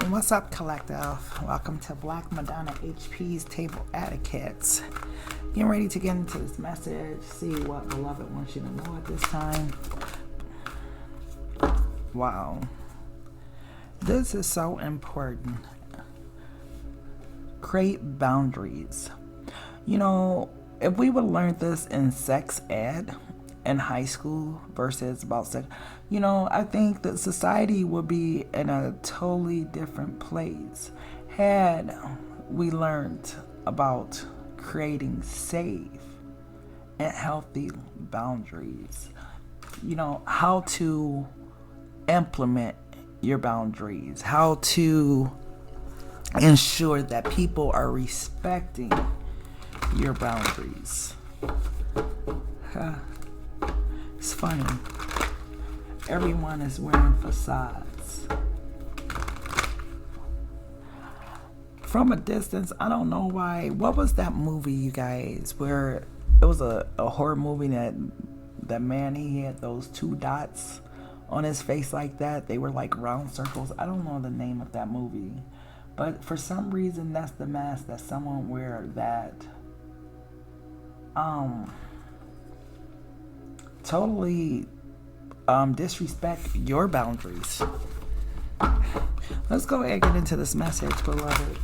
What's up, collective? Welcome to Black Madonna HP's Table Etiquettes. Getting ready to get into this message, see what beloved wants you to know at this time. Wow. This is so important. Create boundaries. You know, if we would learn this in sex ed in high school versus about sex, you know, I think that society would be in a totally different place had we learned about creating safe and healthy boundaries. You know, how to implement your boundaries, how to ensure that people are respecting your boundaries. It's funny. Everyone is wearing facades. From a distance, I don't know why. What was that movie, you guys, where it was a horror movie that man, he had those two dots on his face like that. They were like round circles. I don't know the name of that movie. But for some reason, that's the mask that someone wear that totally disrespect your boundaries. Let's go ahead and get into this message, beloved,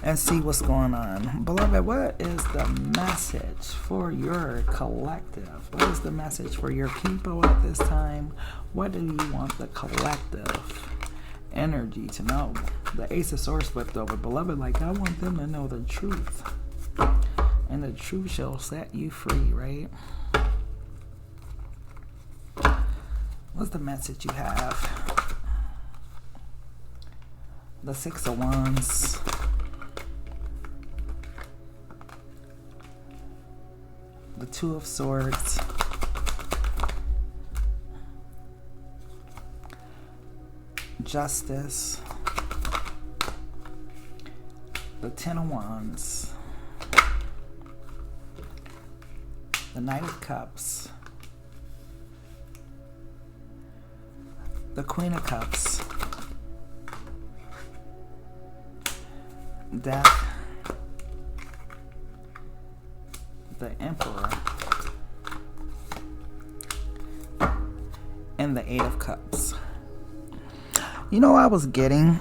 and see what's going on. Beloved, what is the message for your collective? What is the message for your people at this time? What do you want the collective energy to know? The Ace of Swords flipped over. Beloved, like, I want them to know the truth. And the truth shall set you free, right? What's the message you have? The Six of Wands. The Two of Swords. Justice. The Ten of Wands. The Knight of Cups. The Queen of Cups. Death. The Emperor. And the Eight of Cups. You know what I was getting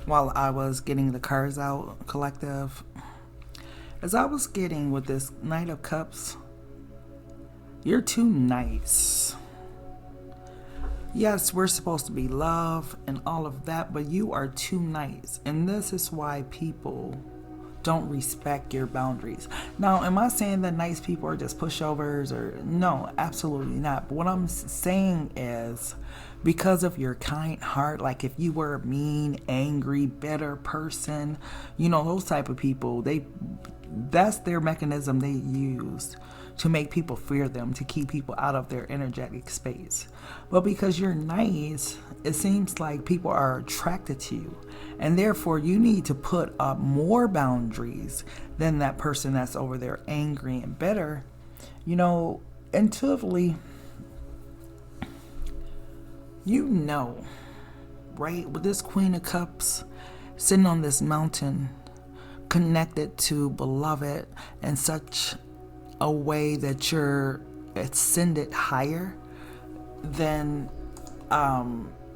while I was getting the cards out, collective? As I was getting with this Knight of Cups, you're too nice. Yes, we're supposed to be love and all of that, but you are too nice. And this is why people don't respect your boundaries. Now, am I saying that nice people are just pushovers? Or no, absolutely not. But what I'm saying is, because of your kind heart, like if you were a mean, angry, bitter person, you know, those type of people, that's their mechanism they use to make people fear them, to keep people out of their energetic space. But because you're nice, it seems like people are attracted to you. And therefore, you need to put up more boundaries than that person that's over there angry and bitter. You know, intuitively, you know, right? With this Queen of Cups sitting on this mountain, connected to beloved in such a way that you're ascended higher than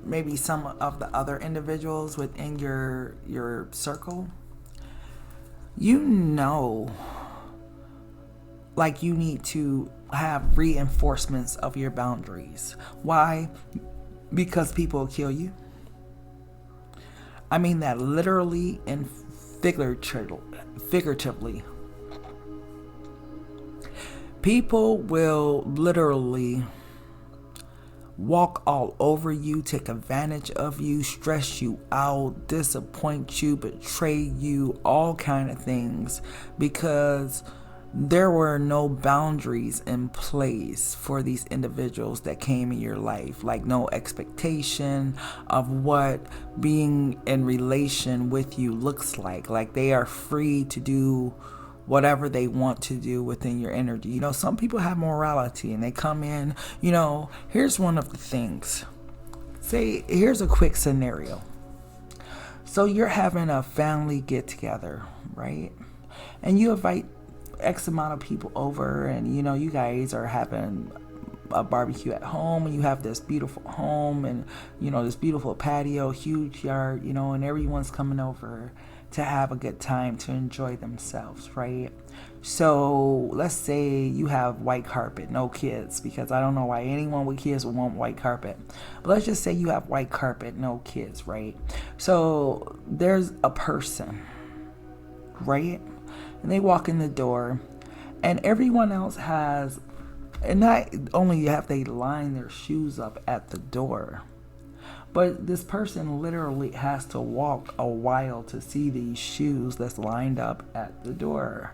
maybe some of the other individuals within your circle. You know, like, you need to have reinforcements of your boundaries. Why? Because people will kill you. I mean that literally and figuratively. People will literally walk all over you, take advantage of you, stress you out, disappoint you, betray you, all kind of things, because there were no boundaries in place for these individuals that came in your life. Like, no expectation of what being in relation with you looks like. Like, they are free to do whatever they want to do within your energy. You know, some people have morality and they come in, you know, here's one of the things. Say, here's a quick scenario. So you're having a family get together, right? And you invite X amount of people over, and you know, you guys are having a barbecue at home, and you have this beautiful home, and you know, this beautiful patio, huge yard, you know, and everyone's coming over to have a good time, to enjoy themselves, right? So let's say you have white carpet, no kids, because I don't know why anyone with kids would want white carpet. But let's just say you have white carpet, no kids, right? So there's a person, right? And they walk in the door, and everyone else has, and not only have they line their shoes up at the door, but this person literally has to walk a while to see these shoes that's lined up at the door.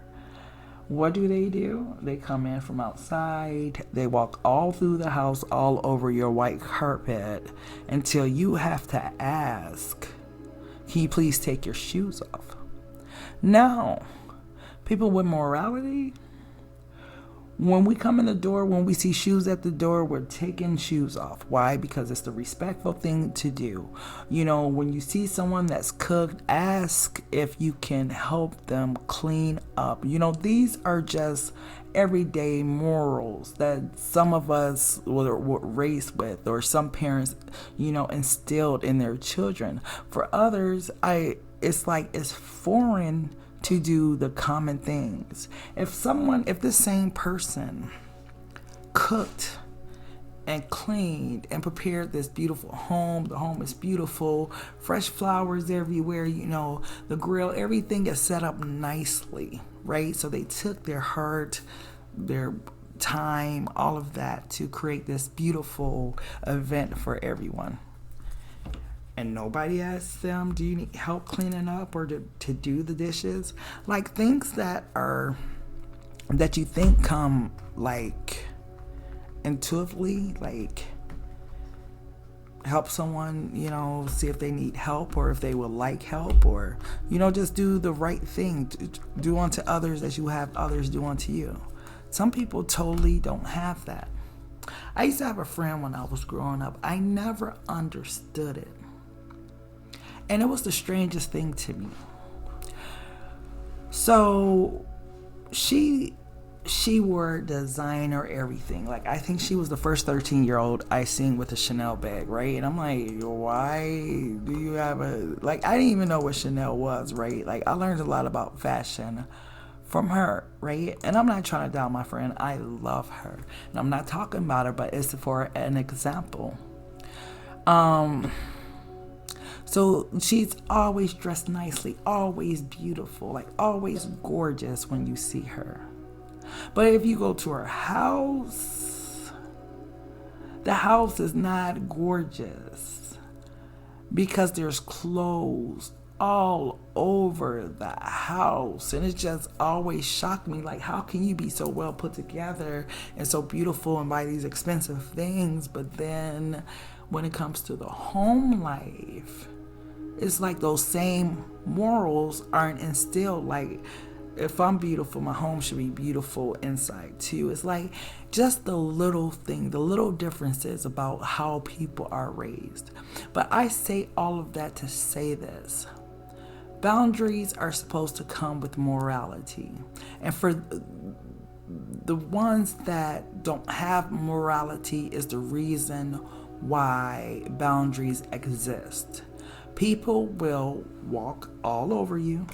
What do? They come in from outside. They walk all through the house, all over your white carpet, until you have to ask, can you please take your shoes off? Now, people with morality, when we come in the door, when we see shoes at the door, we're taking shoes off. Why? Because it's the respectful thing to do. You know, when you see someone that's cooked, ask if you can help them clean up. You know, these are just everyday morals that some of us were raised with, or some parents, you know, instilled in their children. For others, it's like it's foreign to do the common things. If this same person cooked and cleaned and prepared this beautiful home, the home is beautiful, fresh flowers everywhere, you know, the grill, everything is set up nicely, right? So they took their heart, their time, all of that to create this beautiful event for everyone. And nobody asks them, do you need help cleaning up, or to do the dishes? Like things that you think come like intuitively, like help someone, you know, see if they need help, or if they would like help, or, you know, just do the right thing. Do unto others as you have others do unto you. Some people totally don't have that. I used to have a friend when I was growing up. I never understood it. And it was the strangest thing to me. So she wore designer everything. Like, I think she was the first 13-year-old I seen with a Chanel bag, right? And I'm like, why do you have a, like, I didn't even know what Chanel was, right? Like, I learned a lot about fashion from her, right? And I'm not trying to doubt my friend. I love her. And I'm not talking about her, but it's for an example. So she's always dressed nicely, always beautiful, like always gorgeous when you see her. But if you go to her house, the house is not gorgeous because there's clothes all over the house. And it just always shocked me, like, how can you be so well put together and so beautiful and buy these expensive things, but then when it comes to the home life, it's like those same morals aren't instilled. Like, if I'm beautiful, my home should be beautiful inside too. It's like just the little thing, the little differences about how people are raised. But I say all of that to say this. Boundaries are supposed to come with morality. And for the ones that don't have morality is the reason why boundaries exist. People will walk all over you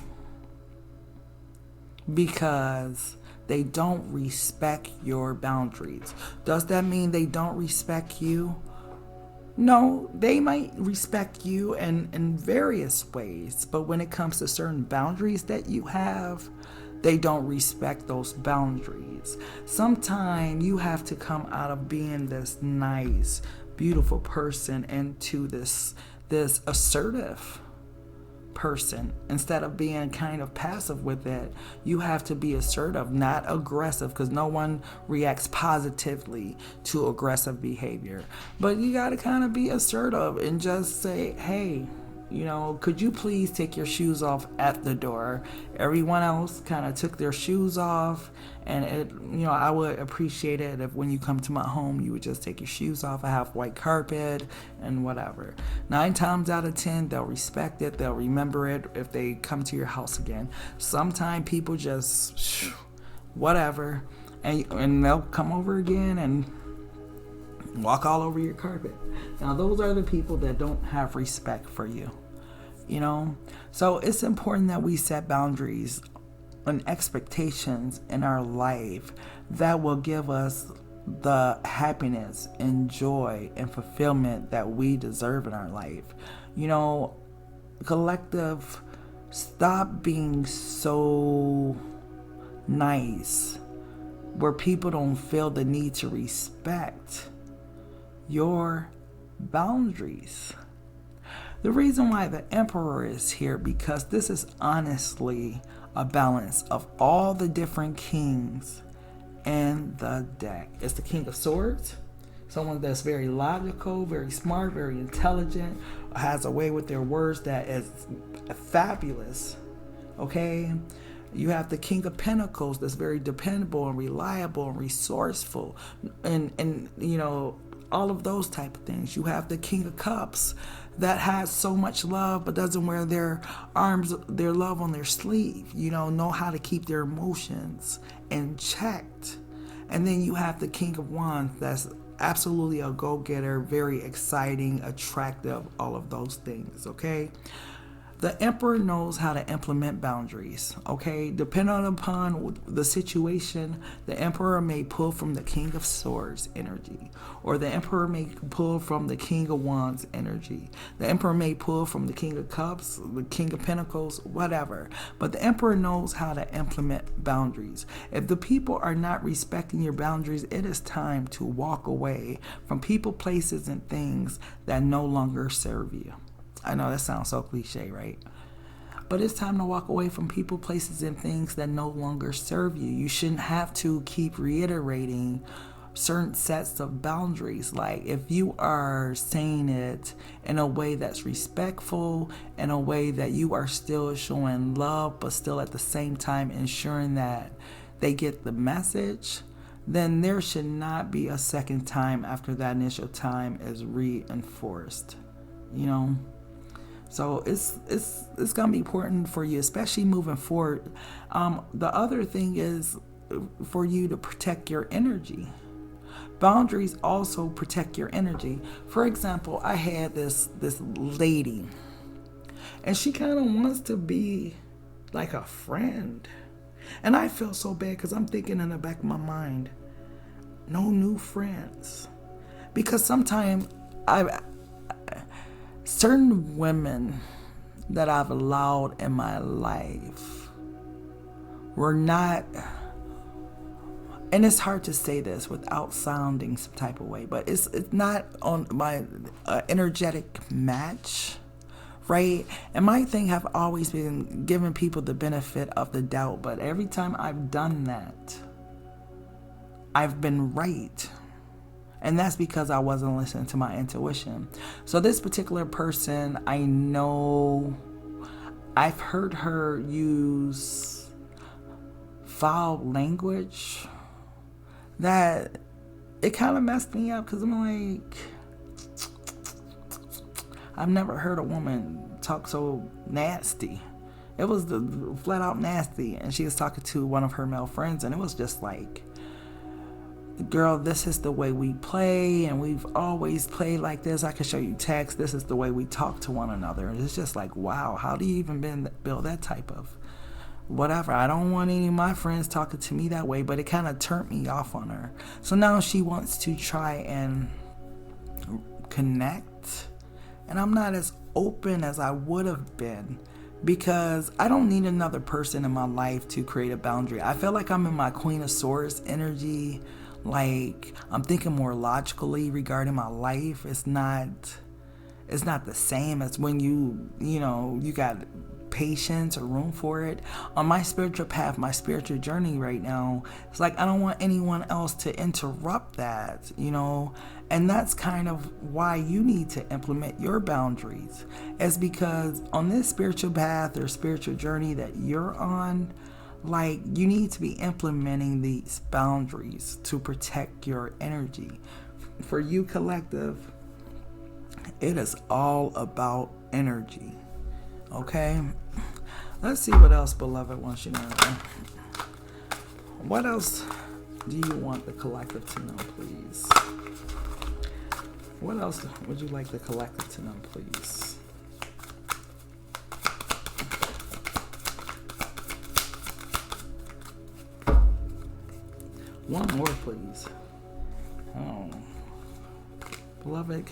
because they don't respect your boundaries. Does that mean they don't respect you? No, they might respect you in various ways, but when it comes to certain boundaries that you have, they don't respect those boundaries. Sometimes you have to come out of being this nice, beautiful person into this assertive person. Instead of being kind of passive with it, you have to be assertive, not aggressive, because no one reacts positively to aggressive behavior. But you got to kind of be assertive and just say, hey, You know, could you please take your shoes off at the door? Everyone else kind of took their shoes off, and I would appreciate it if when you come to my home, you would just take your shoes off. I have white carpet and whatever. 9 times out of 10, they'll respect it. They'll remember it if they come to your house again. Sometimes people just whatever, and they'll come over again and walk all over your carpet. Now, those are the people that don't have respect for you. So it's important that we set boundaries and expectations in our life that will give us the happiness and joy and fulfillment that we deserve in our life. Collective, stop being so nice where people don't feel the need to respect your boundaries. The reason why the Emperor is here, because this is honestly a balance of all the different kings in the deck. It's the King of Swords, someone that's very logical, very smart, very intelligent, has a way with their words that is fabulous. Okay? You have the King of Pentacles that's very dependable and reliable and resourceful, and all of those type of things. You have the King of Cups that has so much love but doesn't wear their love on their sleeve. Know how to keep their emotions in check. And then you have the King of Wands that's absolutely a go-getter, very exciting, attractive, all of those things, okay? The Emperor knows how to implement boundaries, okay? Depending upon the situation, the Emperor may pull from the King of Swords energy, or the Emperor may pull from the King of Wands energy. The Emperor may pull from the King of Cups, the King of Pentacles, whatever. But the Emperor knows how to implement boundaries. If the people are not respecting your boundaries, it is time to walk away from people, places, and things that no longer serve you. I know that sounds so cliche, right? But it's time to walk away from people, places, and things that no longer serve you. You shouldn't have to keep reiterating certain sets of boundaries. Like, if you are saying it in a way that's respectful, in a way that you are still showing love, but still at the same time ensuring that they get the message, then there should not be a second time after that initial time is reinforced. So it's going to be important for you, especially moving forward. The other thing is for you to protect your energy. Boundaries also protect your energy. For example, I had this lady, and she kind of wants to be like a friend. And I feel so bad because I'm thinking in the back of my mind, no new friends. Because sometimes certain women that I've allowed in my life were not, and it's hard to say this without sounding some type of way, but it's not on my energetic match, right? And my thing have always been giving people the benefit of the doubt, but every time I've done that, I've been right. And that's because I wasn't listening to my intuition. So this particular person, I know I've heard her use foul language that it kind of messed me up, because I'm like, I've never heard a woman talk so nasty. It was the flat out nasty. And she was talking to one of her male friends, and it was just like, girl, this is the way we play, and we've always played like this. I can show you text. This is the way we talk to one another. And it's just like, wow, how do you even build that type of whatever? I don't want any of my friends talking to me that way, but it kind of turned me off on her. So now she wants to try and connect, and I'm not as open as I would have been, because I don't need another person in my life to create a boundary. I feel like I'm in my Queen of Swords energy. Like, I'm thinking more logically regarding my life. It's not the same as when you got patience or room for it. On my spiritual path, my spiritual journey right now, it's like I don't want anyone else to interrupt that, you know. And that's kind of why you need to implement your boundaries. It's because on this spiritual path or spiritual journey that you're on, like, you need to be implementing these boundaries to protect your energy. For you, collective, it is all about energy. Okay? Let's see what else beloved wants you to know. What else do you want the collective to know, please? What else would you like the collective to know, please? One more, please. Oh. Beloved,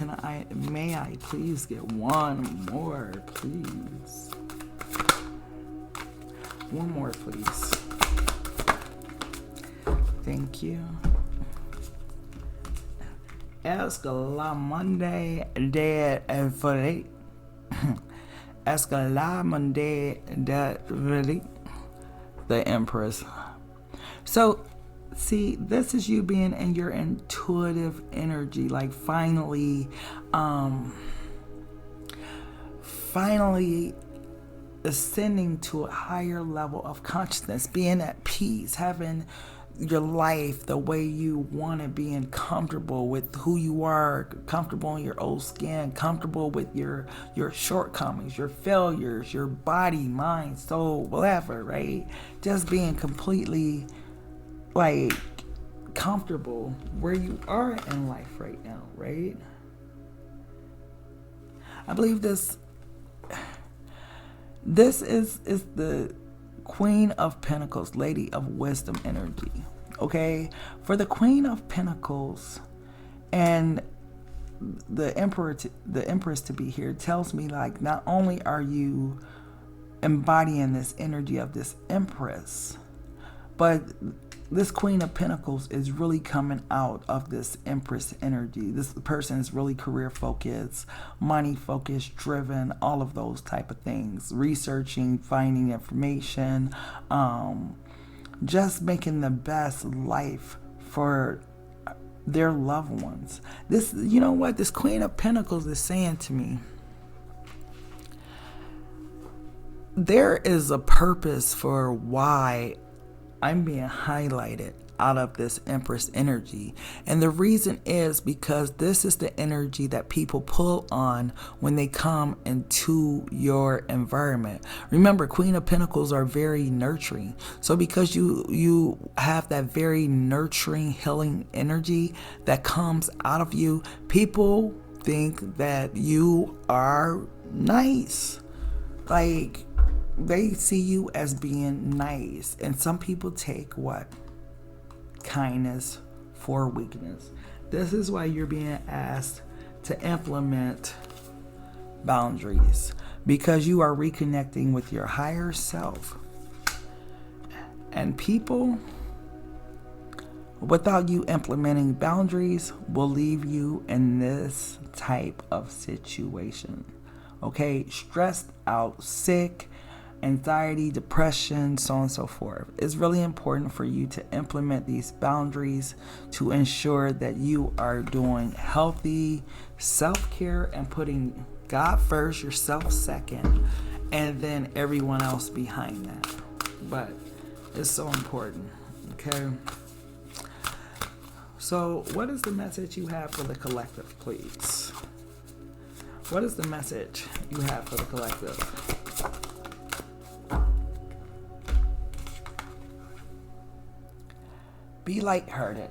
may I please get one more, please? One more, please. Thank you. Escalamande de Felipe. Escalamande de Felipe. The Empress. So, see, this is you being in your intuitive energy, like finally ascending to a higher level of consciousness, being at peace, having your life the way you want to be, and comfortable with who you are, comfortable in your old skin, comfortable with your shortcomings, your failures, your body, mind, soul, whatever, right? Just being completely like comfortable where you are in life right now, right? I believe this is the Queen of Pentacles, Lady of Wisdom energy. Okay? For the Queen of Pentacles and the Empress to be here tells me, like, not only are you embodying this energy of this Empress, but this Queen of Pentacles is really coming out of this Empress energy. This person is really career focused, money focused, driven, all of those type of things. Researching, finding information, just making the best life for their loved ones. This, you know what, this Queen of Pentacles is saying to me, there is a purpose for why I'm being highlighted out of this Empress energy. And the reason is because this is the energy that people pull on when they come into your environment. Remember, Queen of Pentacles are very nurturing. So because you have that very nurturing, healing energy that comes out of you, people think that you are nice. Like, they see you as being nice. And some people take what? Kindness for weakness. This is why you're being asked to implement boundaries, because you are reconnecting with your higher self. And people, without you implementing boundaries, will leave you in this type of situation. Okay? Stressed out, sick, anxiety, depression, so on and so forth. It's really important for you to implement these boundaries to ensure that you are doing healthy self-care and putting God first, yourself second, and then everyone else behind that. But it's so important. Okay? So what is the message you have for the collective, please? What is the message you have for the collective? Be lighthearted.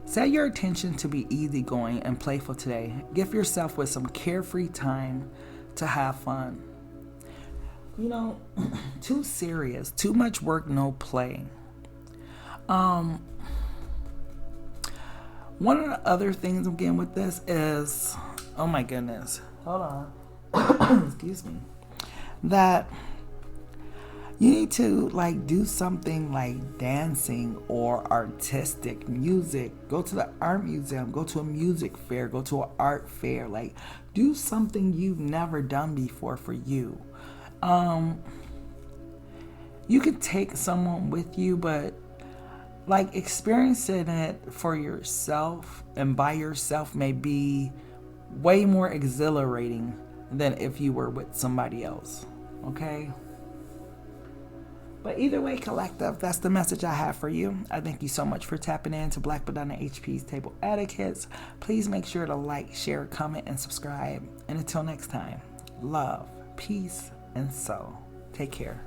Set your attention to be easygoing and playful today. Gift yourself with some carefree time to have fun. You know, too serious, too much work, no play. One of the other things again with this is, oh my goodness, hold on, excuse me, that you need to like do something like dancing or artistic music. Go to the art museum, go to a music fair, go to an art fair. Like, do something you've never done before for you. You can take someone with you, but like experiencing it for yourself and by yourself may be way more exhilarating than if you were with somebody else. Okay? But either way, collective, that's the message I have for you. I thank you so much for tapping in to Black Madonna HP's Table Etiquettes. Please make sure to like, share, comment, and subscribe. And until next time, love, peace, and soul. Take care.